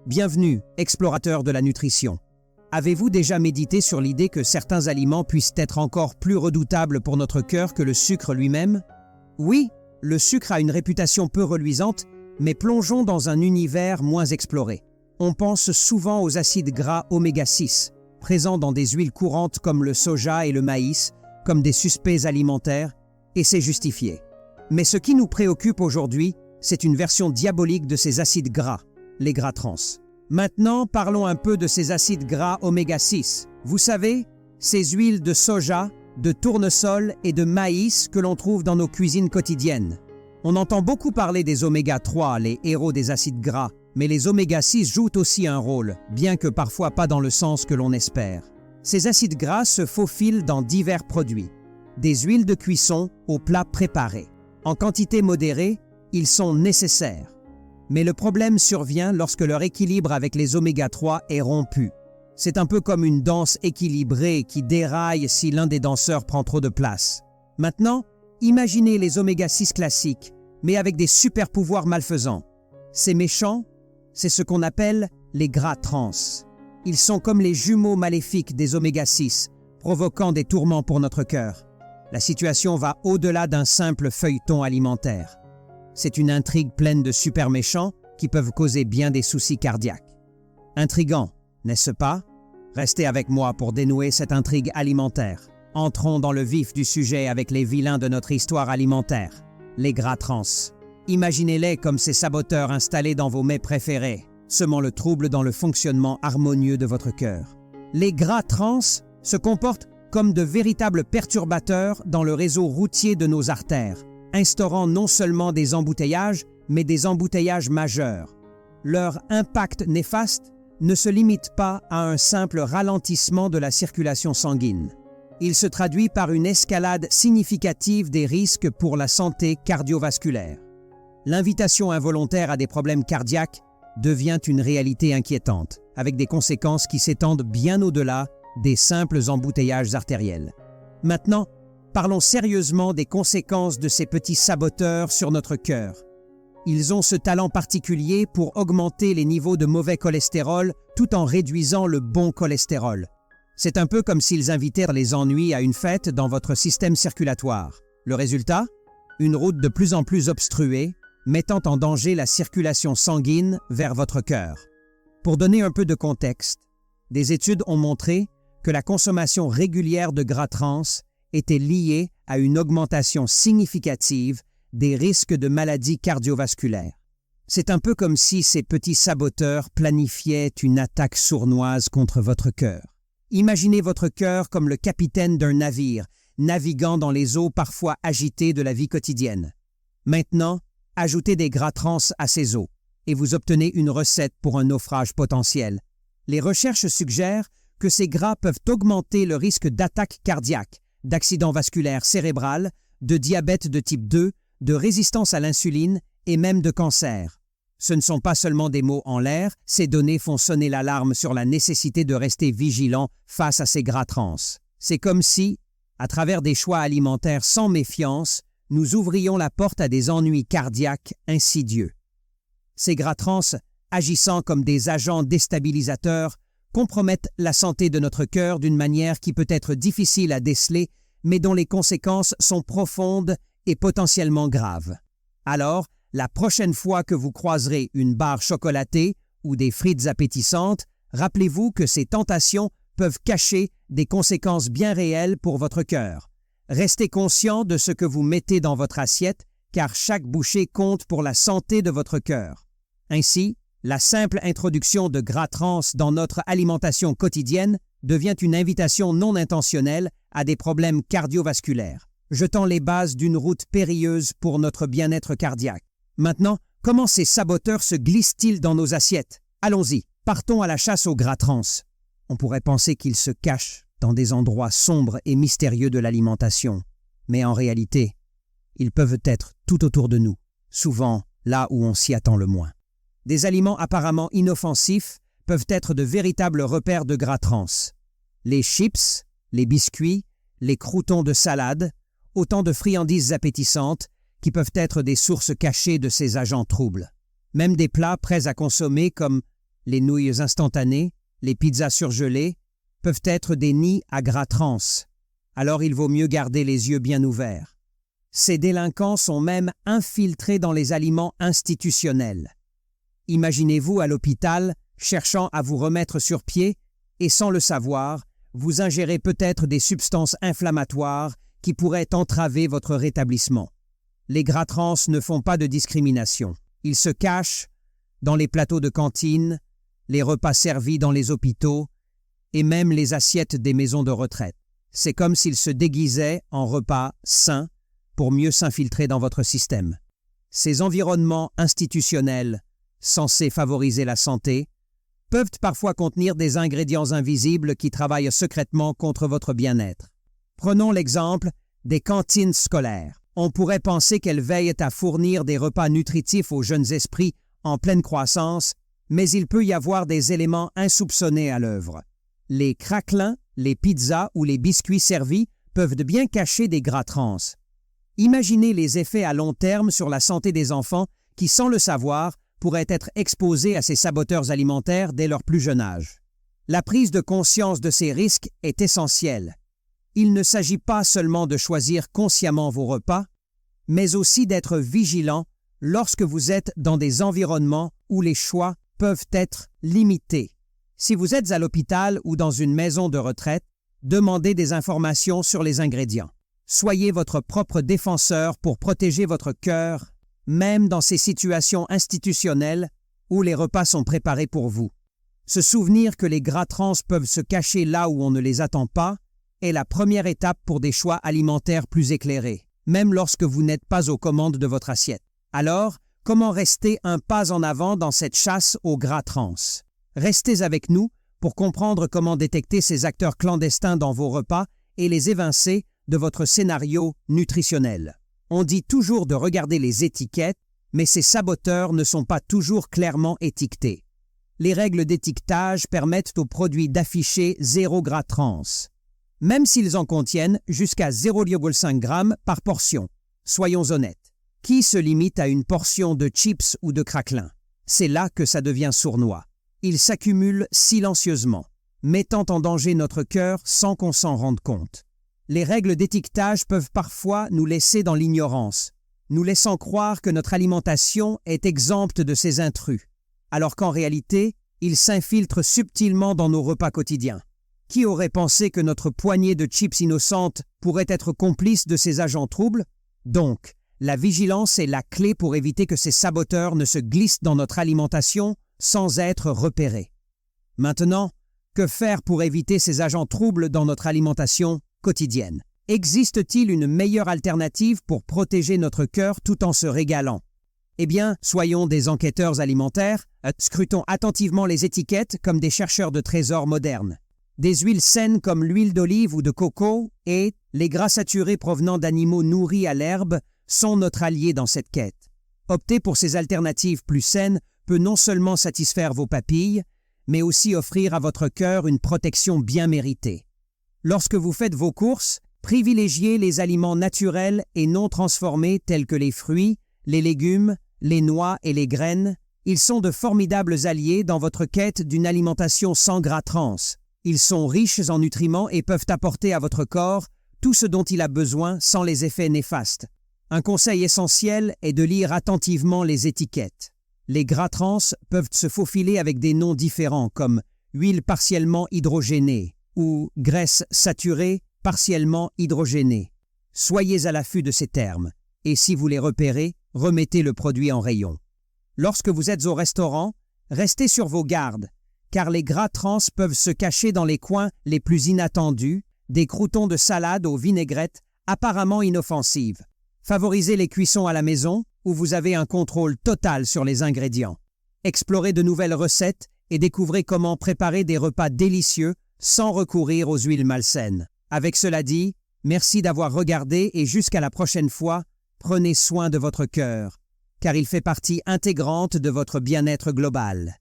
Bienvenue, explorateur de la nutrition. Avez-vous déjà médité sur l'idée que certains aliments puissent être encore plus redoutables pour notre cœur que le sucre lui-même? Oui, le sucre a une réputation peu reluisante, mais plongeons dans un univers moins exploré. On pense souvent aux acides gras oméga 6, présents dans des huiles courantes comme le soja et le maïs, comme des suspects alimentaires, et c'est justifié. Mais ce qui nous préoccupe aujourd'hui, c'est une version diabolique de ces acides gras, les gras trans. Maintenant, parlons un peu de ces acides gras oméga 6. Vous savez, ces huiles de soja, de tournesol et de maïs que l'on trouve dans nos cuisines quotidiennes. On entend beaucoup parler des oméga 3, les héros des acides gras, mais les oméga 6 jouent aussi un rôle, bien que parfois pas dans le sens que l'on espère. Ces acides gras se faufilent dans divers produits, des huiles de cuisson aux plats préparés. En quantité modérée, ils sont nécessaires. Mais le problème survient lorsque leur équilibre avec les oméga 3 est rompu. C'est un peu comme une danse équilibrée qui déraille si l'un des danseurs prend trop de place. Maintenant, imaginez les oméga 6 classiques, mais avec des super pouvoirs malfaisants. Ces méchants, c'est ce qu'on appelle les gras trans. Ils sont comme les jumeaux maléfiques des oméga 6, provoquant des tourments pour notre cœur. La situation va au-delà d'un simple feuilleton alimentaire. C'est une intrigue pleine de super méchants qui peuvent causer bien des soucis cardiaques. Intriguant, n'est-ce pas? Restez avec moi pour dénouer cette intrigue alimentaire. Entrons dans le vif du sujet avec les vilains de notre histoire alimentaire, les gras trans. Imaginez-les comme ces saboteurs installés dans vos mets préférés, semant le trouble dans le fonctionnement harmonieux de votre cœur. Les gras trans se comportent comme de véritables perturbateurs dans le réseau routier de nos artères, instaurant non seulement des embouteillages, mais des embouteillages majeurs. Leur impact néfaste ne se limite pas à un simple ralentissement de la circulation sanguine. Il se traduit par une escalade significative des risques pour la santé cardiovasculaire. L'invitation involontaire à des problèmes cardiaques devient une réalité inquiétante, avec des conséquences qui s'étendent bien au-delà des simples embouteillages artériels. Maintenant, parlons sérieusement des conséquences de ces petits saboteurs sur notre cœur. Ils ont ce talent particulier pour augmenter les niveaux de mauvais cholestérol tout en réduisant le bon cholestérol. C'est un peu comme s'ils invitèrent les ennuis à une fête dans votre système circulatoire. Le résultat? Une route de plus en plus obstruée, mettant en danger la circulation sanguine vers votre cœur. Pour donner un peu de contexte, des études ont montré que la consommation régulière de gras trans était liée à une augmentation significative des risques de maladies cardiovasculaires. C'est un peu comme si ces petits saboteurs planifiaient une attaque sournoise contre votre cœur. Imaginez votre cœur comme le capitaine d'un navire, naviguant dans les eaux parfois agitées de la vie quotidienne. Maintenant, ajoutez des gras trans à ces eaux, et vous obtenez une recette pour un naufrage potentiel. Les recherches suggèrent que ces gras peuvent augmenter le risque d'attaque cardiaque, d'accident vasculaire cérébral, de diabète de type 2, de résistance à l'insuline et même de cancer. Ce ne sont pas seulement des mots en l'air, ces données font sonner l'alarme sur la nécessité de rester vigilant face à ces gras trans. C'est comme si, à travers des choix alimentaires sans méfiance, nous ouvrions la porte à des ennuis cardiaques insidieux. Ces gras trans, agissant comme des agents déstabilisateurs, compromettent la santé de notre cœur d'une manière qui peut être difficile à déceler, mais dont les conséquences sont profondes et potentiellement graves. Alors, la prochaine fois que vous croiserez une barre chocolatée ou des frites appétissantes, rappelez-vous que ces tentations peuvent cacher des conséquences bien réelles pour votre cœur. Restez conscient de ce que vous mettez dans votre assiette, car chaque bouchée compte pour la santé de votre cœur. Ainsi, la simple introduction de gras trans dans notre alimentation quotidienne devient une invitation non intentionnelle à des problèmes cardiovasculaires, jetant les bases d'une route périlleuse pour notre bien-être cardiaque. Maintenant, comment ces saboteurs se glissent-ils dans nos assiettes? Allons-y, partons à la chasse aux gras trans. On pourrait penser qu'ils se cachent dans des endroits sombres et mystérieux de l'alimentation, mais en réalité, ils peuvent être tout autour de nous, souvent là où on s'y attend le moins. Des aliments apparemment inoffensifs peuvent être de véritables repères de gras trans. Les chips, les biscuits, les croûtons de salade, autant de friandises appétissantes qui peuvent être des sources cachées de ces agents troubles. Même des plats prêts à consommer comme les nouilles instantanées, les pizzas surgelées, peuvent être des nids à gras trans. Alors il vaut mieux garder les yeux bien ouverts. Ces délinquants sont même infiltrés dans les aliments institutionnels. Imaginez-vous à l'hôpital, cherchant à vous remettre sur pied, et sans le savoir, vous ingérez peut-être des substances inflammatoires qui pourraient entraver votre rétablissement. Les gras trans ne font pas de discrimination. Ils se cachent dans les plateaux de cantine, les repas servis dans les hôpitaux et même les assiettes des maisons de retraite. C'est comme s'ils se déguisaient en repas sains pour mieux s'infiltrer dans votre système. Ces environnements institutionnels, censés favoriser la santé, peuvent parfois contenir des ingrédients invisibles qui travaillent secrètement contre votre bien-être. Prenons l'exemple des cantines scolaires. On pourrait penser qu'elles veillent à fournir des repas nutritifs aux jeunes esprits en pleine croissance, mais il peut y avoir des éléments insoupçonnés à l'œuvre. Les craquelins, les pizzas ou les biscuits servis peuvent bien cacher des gras trans. Imaginez les effets à long terme sur la santé des enfants qui, sans le savoir, pourraient être exposés à ces saboteurs alimentaires dès leur plus jeune âge. La prise de conscience de ces risques est essentielle. Il ne s'agit pas seulement de choisir consciemment vos repas, mais aussi d'être vigilant lorsque vous êtes dans des environnements où les choix peuvent être limités. Si vous êtes à l'hôpital ou dans une maison de retraite, demandez des informations sur les ingrédients. Soyez votre propre défenseur pour protéger votre cœur, même dans ces situations institutionnelles où les repas sont préparés pour vous. Se souvenir que les gras trans peuvent se cacher là où on ne les attend pas est la première étape pour des choix alimentaires plus éclairés, même lorsque vous n'êtes pas aux commandes de votre assiette. Alors, comment rester un pas en avant dans cette chasse aux gras trans? Restez avec nous pour comprendre comment détecter ces acteurs clandestins dans vos repas et les évincer de votre scénario nutritionnel. On dit toujours de regarder les étiquettes, mais ces saboteurs ne sont pas toujours clairement étiquetés. Les règles d'étiquetage permettent aux produits d'afficher 0 gras trans, même s'ils en contiennent jusqu'à 0,5 g par portion. Soyons honnêtes, qui se limite à une portion de chips ou de craquelin? C'est là que ça devient sournois. Ils s'accumulent silencieusement, mettant en danger notre cœur sans qu'on s'en rende compte. Les règles d'étiquetage peuvent parfois nous laisser dans l'ignorance, nous laissant croire que notre alimentation est exempte de ces intrus, alors qu'en réalité, ils s'infiltrent subtilement dans nos repas quotidiens. Qui aurait pensé que notre poignée de chips innocentes pourrait être complice de ces agents troubles? Donc, la vigilance est la clé pour éviter que ces saboteurs ne se glissent dans notre alimentation sans être repérés. Maintenant, que faire pour éviter ces agents troubles dans notre alimentation quotidienne? Existe-t-il une meilleure alternative pour protéger notre cœur tout en se régalant? Eh bien, soyons des enquêteurs alimentaires, scrutons attentivement les étiquettes comme des chercheurs de trésors modernes. Des huiles saines comme l'huile d'olive ou de coco et les gras saturés provenant d'animaux nourris à l'herbe sont notre allié dans cette quête. Opter pour ces alternatives plus saines peut non seulement satisfaire vos papilles, mais aussi offrir à votre cœur une protection bien méritée. Lorsque vous faites vos courses, privilégiez les aliments naturels et non transformés tels que les fruits, les légumes, les noix et les graines. Ils sont de formidables alliés dans votre quête d'une alimentation sans gras trans. Ils sont riches en nutriments et peuvent apporter à votre corps tout ce dont il a besoin sans les effets néfastes. Un conseil essentiel est de lire attentivement les étiquettes. Les gras trans peuvent se faufiler avec des noms différents comme huile partiellement hydrogénée ou graisse saturée partiellement hydrogénée. Soyez à l'affût de ces termes et si vous les repérez, remettez le produit en rayon. Lorsque vous êtes au restaurant, restez sur vos gardes, car les gras trans peuvent se cacher dans les coins les plus inattendus, des croûtons de salade aux vinaigrettes apparemment inoffensives. Favorisez les cuissons à la maison, où vous avez un contrôle total sur les ingrédients. Explorez de nouvelles recettes et découvrez comment préparer des repas délicieux sans recourir aux huiles malsaines. Avec cela dit, merci d'avoir regardé et jusqu'à la prochaine fois, prenez soin de votre cœur, car il fait partie intégrante de votre bien-être global.